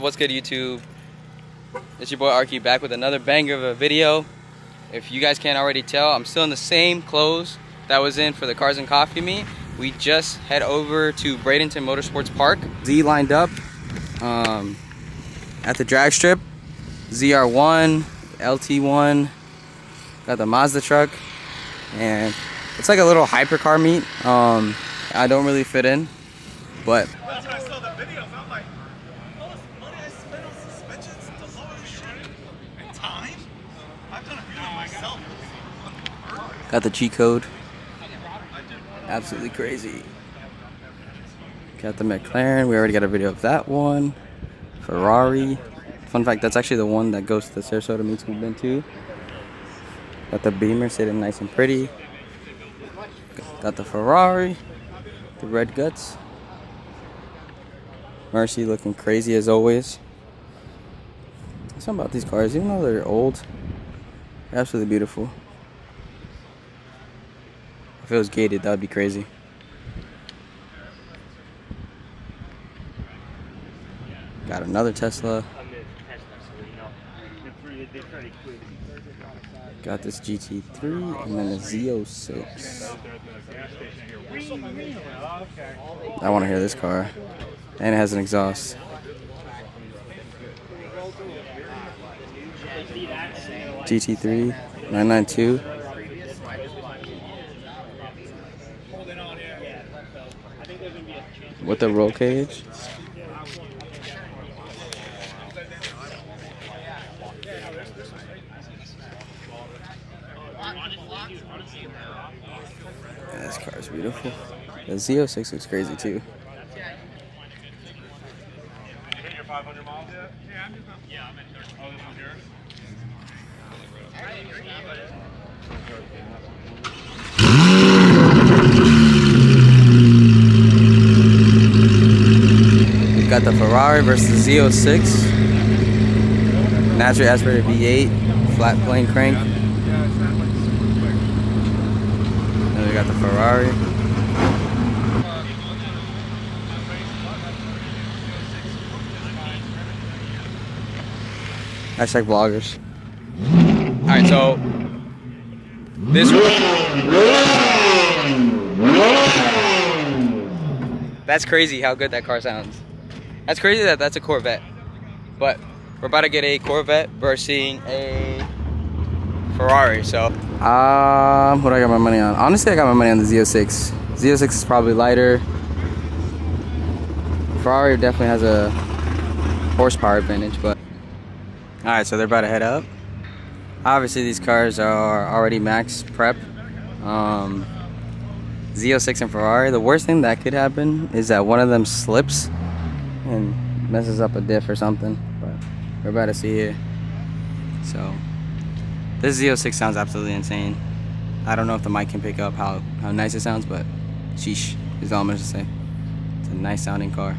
What's good, YouTube? It's your boy Arky back with another banger of a video. If you guys can't already tell, I'm still in the same clothes that I was in for the Cars and Coffee meet. We just head over to Bradenton Motorsports Park. Z lined up at the drag strip. ZR1, LT1, got the Mazda truck, and it's like a little hypercar meet. I don't really fit in, but that's when I saw the videos. I'm like, all this money I spent on suspensions to lower the shit and time. I've done a video myself. got the G code. Absolutely crazy. Got the McLaren. We already got a video of that one. Ferrari. Fun fact, that's actually the one that goes to the Sarasota meets we've been to. Got the Beamer sitting nice and pretty. Got the Ferrari. The red guts. Mercy looking crazy as always. Something about these cars, even though they're old, they're absolutely beautiful. If it was gated, that would be crazy. Got another Tesla. Got this GT3 and then a Z06. I want to hear this car. And it has an exhaust. GT3 992. With the roll cage. Yeah, this car is beautiful. The Z06 looks crazy too. You hit your 500 miles yet? Yeah, I'm just not. Yeah, I'm at 30. Oh, this one's yours? We've got the Ferrari versus the Z06. Naturally aspirated V8, flat plane crank. Then we got the Ferrari. Hashtag vloggers. Alright, so this that's crazy how good that car sounds. That's crazy that that's a Corvette. But we're about to get a Corvette versus a Ferrari, so what do I got my money on? Honestly, I got my money on the Z06. Z06 is probably lighter. Ferrari definitely has a horsepower advantage, but alright, so they're about to head up. Obviously, these cars are already max prep. Z06 and Ferrari, the worst thing that could happen is that one of them slips and messes up a diff or something. But we're about to see here. So, this Z06 sounds absolutely insane. I don't know if the mic can pick up how nice it sounds, but sheesh is all I'm going to say. It's a nice sounding car.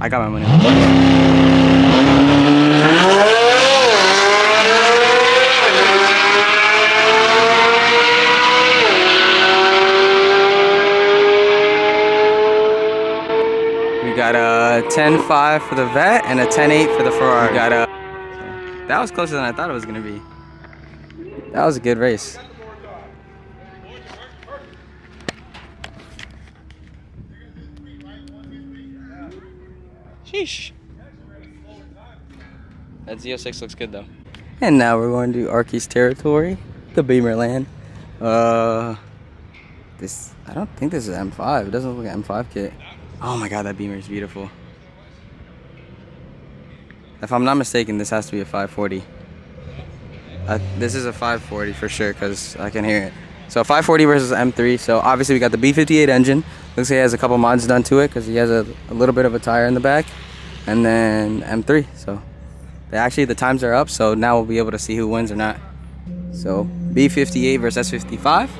I got my money on it. We got a 10.5 for the Vet and a 10.8 for the Ferrari. We got a. That was closer than I thought it was gonna be. That was a good race. Sheesh. That Z06 looks good though. And now we're going to Arky's territory, the Beamerland. This, I don't think this is M5. It doesn't look like an M5 kit. Oh my god, that Beamer is beautiful. If I'm not mistaken, this has to be a 540. This is a 540 for sure, because I can hear it. So 540 versus M3. So obviously we got the B58 engine. Looks like he has a couple mods done to it, because he has a little bit of a tire in the back. And then M3. So actually the times are up, so now we'll be able to see who wins or not. So B58 versus S55.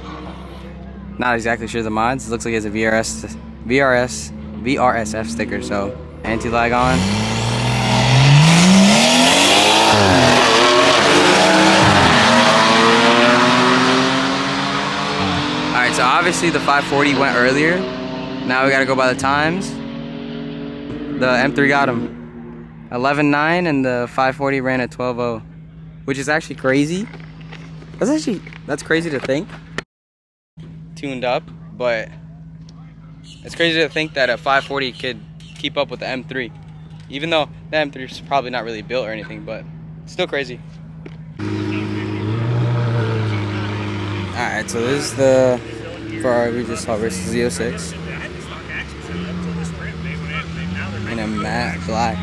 Not exactly sure the mods. It looks like he has a VRSF sticker, so anti-lag on. Alright, so obviously the 540 went earlier. Now we gotta go by the times. The M3 got him. 11.9 and the 540 ran at 12.0, which is actually crazy. That's crazy to think. Tuned up, but it's crazy to think that a 540 could keep up with the M3, even though the M3 is probably not really built or anything, but still crazy. Alright, so this is the Ferrari we just saw versus Z06 in a matte black.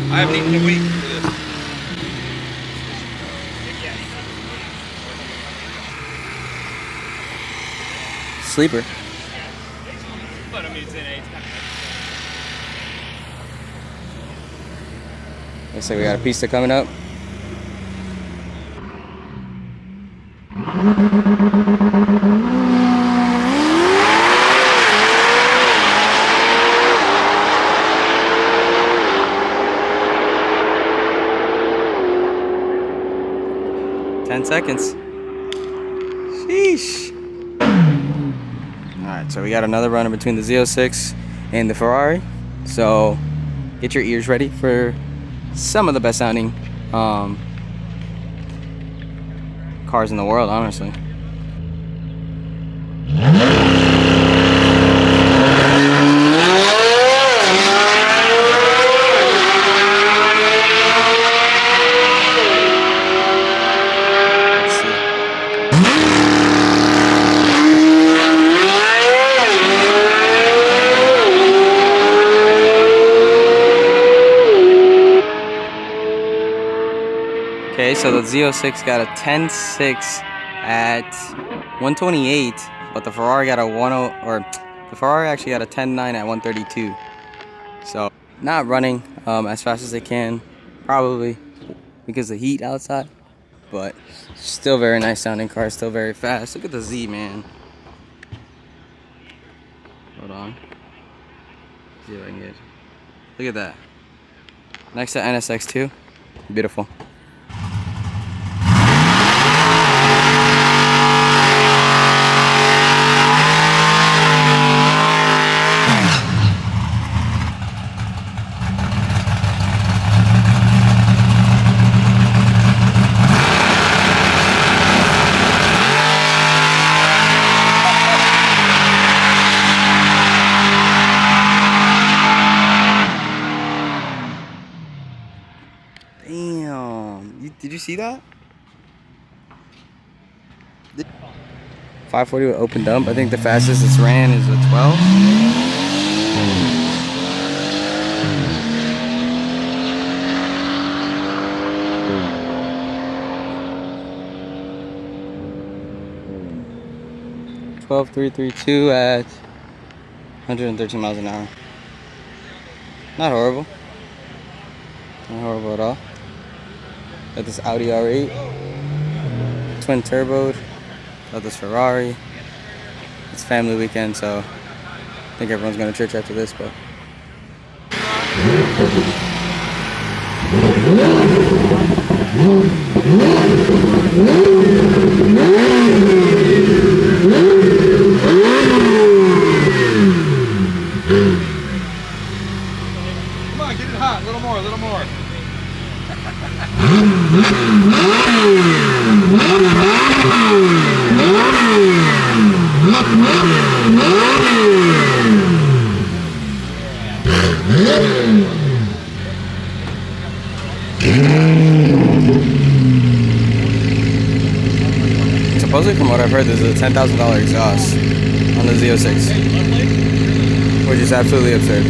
I haven't eaten in a week for this. Sleeper. But I mean, it's in age. Looks like we got a pista coming up. Seconds. Sheesh. Alright, so we got another runner between the Z06 and the Ferrari. So get your ears ready for some of the best sounding cars in the world, honestly. Okay, so the Z06 got a 10.6 at 128, but the Ferrari got a the Ferrari actually got a 10.9 at 132. So not running as fast as they can, probably because of the heat outside, but still very nice sounding car, still very fast. Look at the Z, man. Hold on. See if I can get. Look at that. Next to NSX2, beautiful. Damn. Did you see that? 540 with open dump. I think the fastest it's ran is a 12. $12,332 at 113 miles an hour. Not horrible. Not horrible at all. Got this Audi R8, twin turboed. Got this Ferrari. It's family weekend, so I think everyone's going to church after this, but. Come on, get it hot. A little more, a little more. Supposedly, from what I've heard, there's a $10,000 exhaust on the Z06, which is absolutely absurd.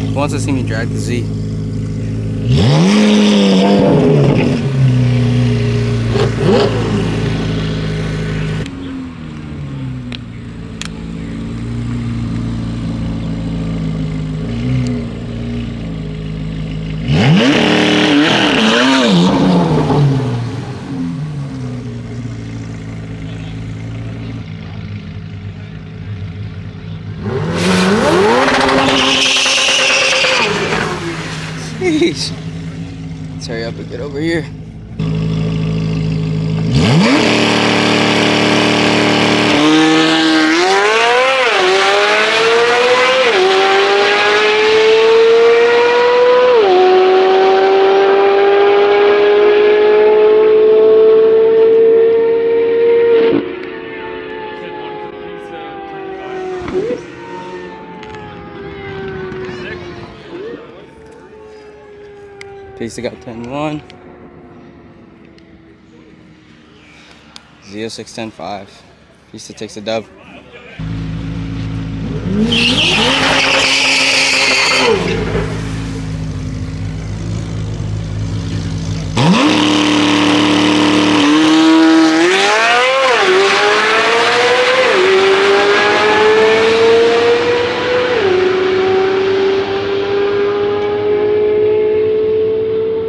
Who wants to see me drag the Z? Sheesh. Let's hurry up and get over here. Said 150, so 25. Pista got 10-1. 06-10-5. Pista takes a dub.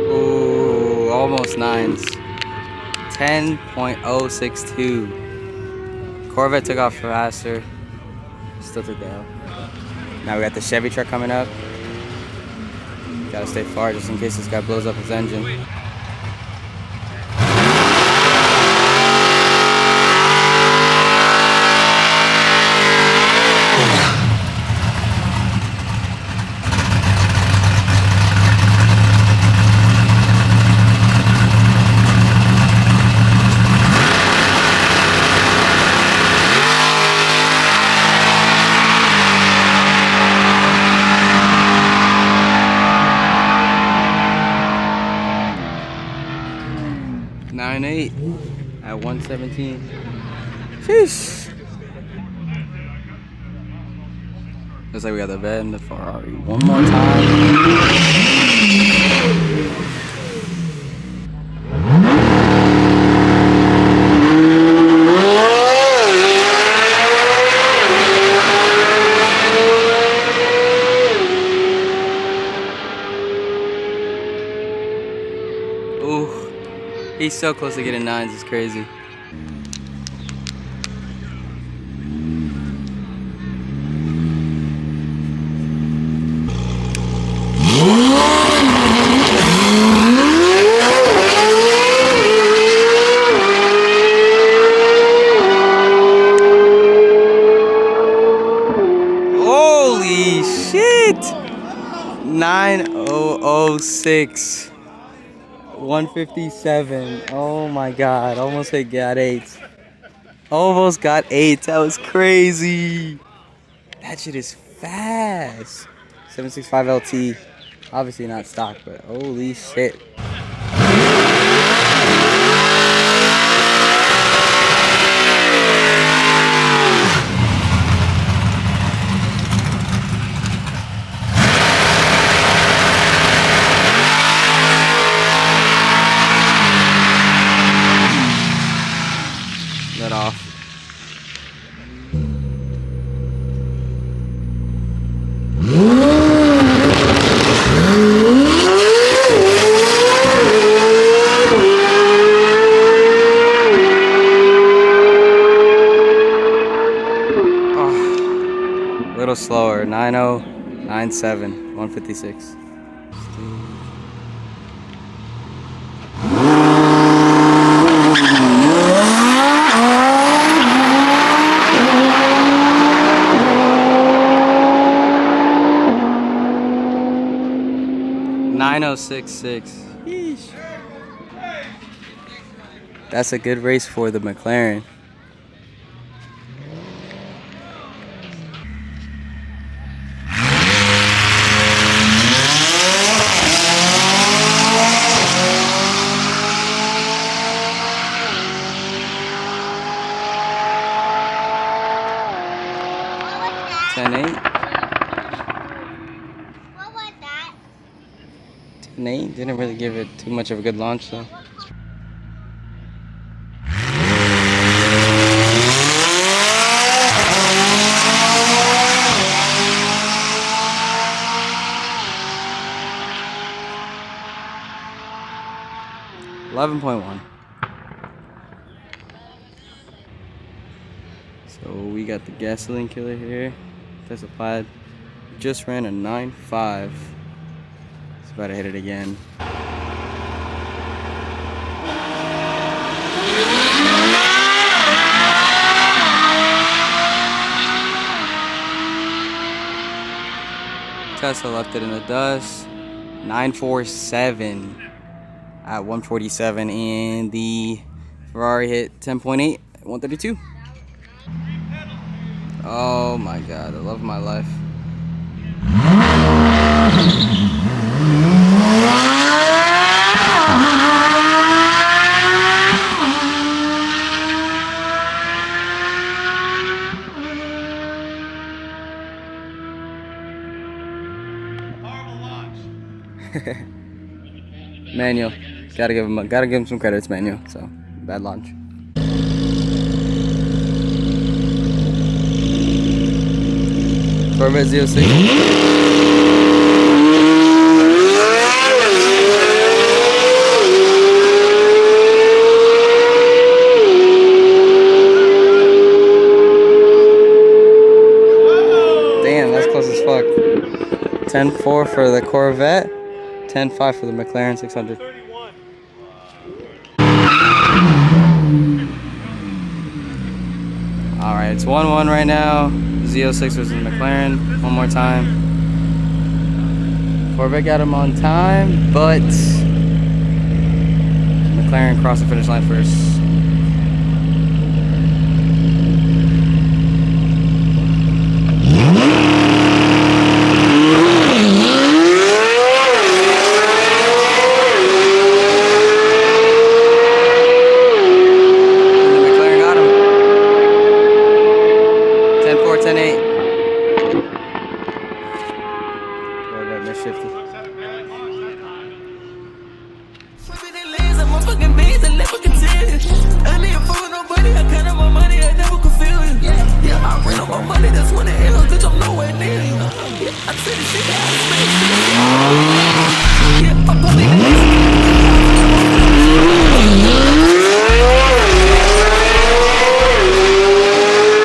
Ooh, almost nines. 10.062. Corvette took off faster. Still took the L. Now we got the Chevy truck coming up. Gotta stay far just in case this guy blows up his engine. Nine eight at 117. Sheesh. Looks like we got the vet and the Ferrari one more time. Ooh, he's so close to getting nines, it's crazy. Holy shit! 9006. 157. Oh my god. Almost got 8. Almost got 8. That was crazy. That shit is fast. 765 LT. Obviously not stock, but holy shit. Let off. A little slower. 9097. 156. .9066. Yeesh. That's a good race for the McLaren. What 10-8. was that? 10-8. Didn't really give it too much of a good launch though. .1. So we got the gasoline killer here. That's applied. Just ran a 9.5. About to hit it again. Tesla left it in the dust. 947 at 147, and the Ferrari hit 10.8 at 132. Oh my god, the love of my life. Horrible launch. Manual. Gotta give him some credits, Manual. So, bad launch. Corvette Z06. Damn, that's close as fuck. 10.4 for the Corvette, 10.5 for the McLaren 600. 31. Alright, it's 1-1 right now. Z06 versus McLaren. One more time. Corvette got him on time, but McLaren crossed the finish line first. And the McLaren got him. 10.4, 10.8.